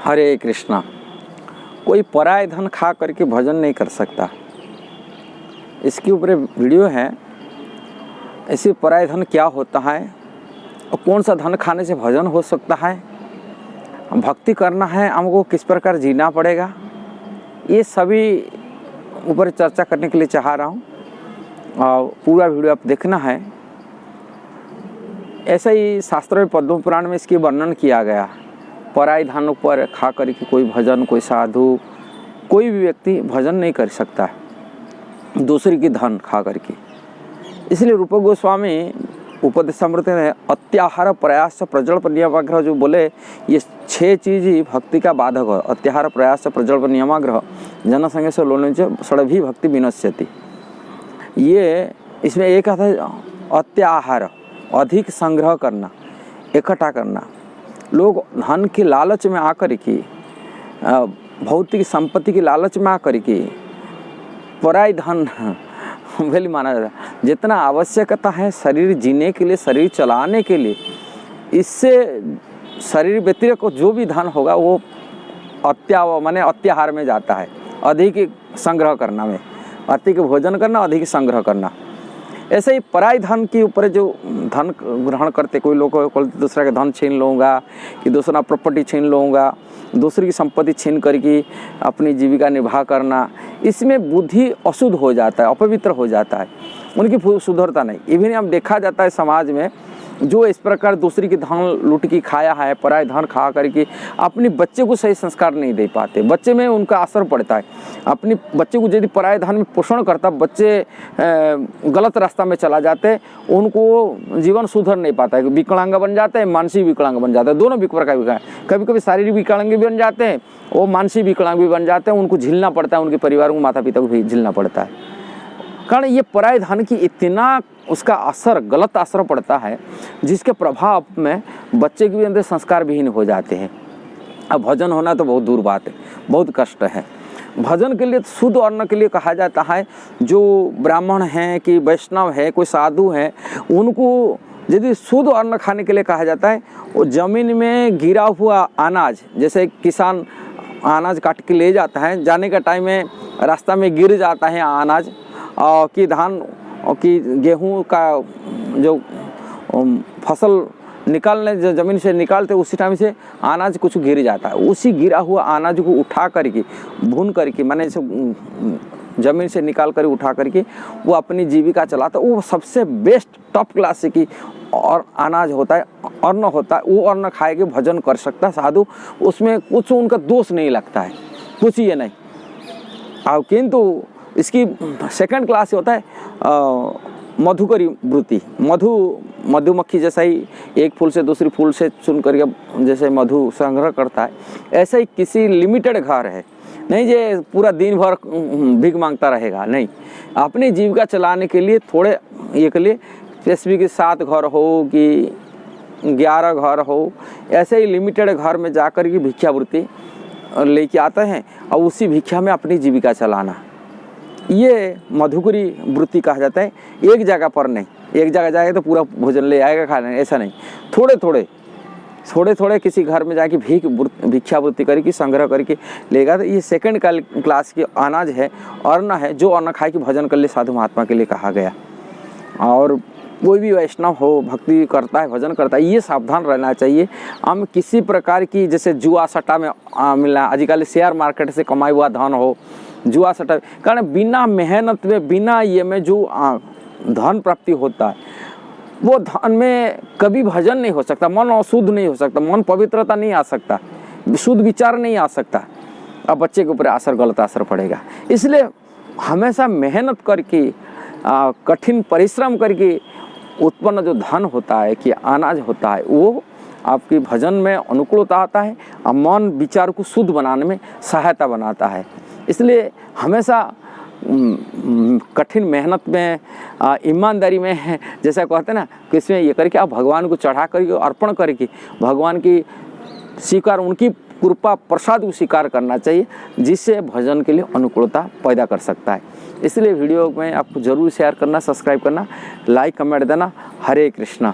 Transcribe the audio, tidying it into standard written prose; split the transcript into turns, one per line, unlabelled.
हरे कृष्णा। कोई पराय धन खा करके भजन नहीं कर सकता। इसके ऊपर वीडियो है, ऐसे पराय धन क्या होता है और कौन सा धन खाने से भजन हो सकता है, भक्ति करना है हमको किस प्रकार जीना पड़ेगा, ये सभी ऊपर चर्चा करने के लिए चाह रहा हूँ और पूरा वीडियो आप देखना है। ऐसा ही शास्त्र में पद्म पुराण में इसकी वर्णन किया गया। पराय धन पर खा करके कोई भजन, कोई साधु, कोई भी व्यक्ति भजन नहीं कर सकता दूसरी की धन खा करके। इसलिए रूप गोस्वामी उपदेशामृत में अत्याहार प्रयास प्रज्वल नियमाग्रह जो बोले, ये 6 चीज़ ही भक्ति का बाधक है। अत्याहार प्रयास प्रज्वल नियमाग्रह जनसंग से लोन षडभी भक्ति विनश्यति। ये इसमें एक आता है अत्याहार, अधिक संग्रह करना, इकट्ठा करना। लोग धन के लालच में आकर के, भौतिक संपत्ति की लालच में आकर के पराय धन वैल्यू माना जाता है। जितना आवश्यकता है शरीर जीने के लिए, शरीर चलाने के लिए, इससे शरीर व्यतिरिक्त जो भी धन होगा वो माने अत्याहार में जाता है। अधिक संग्रह करना में, अधिक भोजन करना, अधिक संग्रह करना। ऐसे ही पराय धन के ऊपर जो धन ग्रहण करते, कोई लोग दूसरा का धन छीन लूँगा कि दूसरा प्रॉपर्टी छीन लूँगा, दूसरी की संपत्ति छीन करके अपनी जीविका निर्वाह करना, इसमें बुद्धि अशुद्ध हो जाता है, अपवित्र हो जाता है, उनकी सुधरता नहीं। इवन हम देखा जाता है समाज में जो इस प्रकार दूसरी की धन लूट की खाया है, पराय धन खा करके अपने बच्चे को सही संस्कार नहीं दे पाते, बच्चे में उनका असर पड़ता है। अपने बच्चे को यदि पराय धन में पोषण करता, बच्चे गलत रास्ता में चला जाते, उनको जीवन सुधर नहीं पाता है, विकलांग बन जाते हैं, मानसिक विकलांग बन जाते हैं, दोनों प्रकार विकलांग, कभी कभी शारीरिक विकलांग भी बन जाते हैं, वो मानसिक विकलांग भी बन जाते हैं, उनको झेलना पड़ता है, उनके परिवार को, माता पिता को भी झेलना पड़ता है। कारण ये पराय धन की इतना उसका असर, गलत असर पड़ता है, जिसके प्रभाव में बच्चे के भी अंदर संस्कार विहीन हो जाते हैं। अब भजन होना तो बहुत दूर बात है, बहुत कष्ट है। भजन के लिए शुद्ध अन्न के लिए कहा जाता है, जो ब्राह्मण हैं कि वैष्णव है, कोई साधु है, उनको यदि शुद्ध अन्न खाने के लिए कहा जाता है, वो जमीन में गिरा हुआ अनाज, जैसे किसान अनाज काट के ले जाता है, जाने का टाइम में रास्ता में गिर जाता है अनाज, कि धान कि गेहूं का जो फसल निकालने जो ज़मीन से निकालते, उसी टाइम से अनाज कुछ गिर जाता है। उसी गिरा हुआ अनाज को उठा करके, भून करके, माने ज़मीन से निकाल कर उठा करके वो अपनी जीविका चलाता है। वो सबसे बेस्ट टॉप क्लास की और अनाज होता है, अन्न होता है। वो अन्न खाए के भजन कर सकता है साधु, उसमें कुछ उनका दोष नहीं लगता है, कुछ ये नहीं। और किंतु इसकी सेकंड क्लास होता है मधुकरी वृत्ति। मधुमक्खी जैसा ही एक फूल से दूसरी फूल से चुन करके जैसे मधु संग्रह करता है, ऐसा ही किसी लिमिटेड घर है, नहीं जे पूरा दिन भर भीख मांगता रहेगा, नहीं। अपनी जीविका चलाने के लिए थोड़े ये के लिए स्पेसिफिक 7 घर हो कि 11 घर हो, ऐसे ही लिमिटेड घर में जा कर के भिक्षावृत्ति लेके आते हैं और उसी भिक्षा में अपनी जीविका चलाना, ये मधुकरी वृत्ति कहा जाता है। एक जगह पर नहीं, एक जगह जाएगा तो पूरा भोजन ले आएगा खाने, ऐसा नहीं। थोड़े थोड़े किसी घर में जाके भिक्षावृत्ति करके संग्रह करके लेगा, तो ये सेकंड क्लास की अनाज है, अन्न है, जो अन्न खाए कि भजन कर ले, साधु महात्मा के लिए कहा गया। और कोई भी वैष्णव हो, भक्ति करता है, भजन करता है, ये सावधान रहना चाहिए। हम किसी प्रकार की जैसे जुआ सट्टा में मिलना, आजकल शेयर मार्केट से कमाई हुआ धन हो, जुआ सट्टा, कारण बिना मेहनत में, बिना ये में जो धन प्राप्ति होता है, वो धन में कभी भजन नहीं हो सकता, मन अशुद्ध नहीं हो सकता, मन पवित्रता नहीं आ सकता, शुद्ध विचार नहीं आ सकता, अब बच्चे के ऊपर असर, गलत असर पड़ेगा। इसलिए हमेशा मेहनत करके, कठिन परिश्रम करके उत्पन्न जो धन होता है, कि अनाज होता है, वो आपकी भजन में अनुकूलता आता है और मन विचार को शुद्ध बनाने में सहायता बनाता है। इसलिए हमेशा कठिन मेहनत में, ईमानदारी में, जैसा कहते हैं ना, कि इसमें ये करके आप भगवान को चढ़ा करके, अर्पण करके भगवान की स्वीकार, उनकी कृपा प्रसाद को स्वीकार करना चाहिए, जिससे भजन के लिए अनुकूलता पैदा कर सकता है। इसलिए वीडियो में आपको ज़रूर शेयर करना, सब्सक्राइब करना, लाइक कमेंट देना। हरे कृष्णा।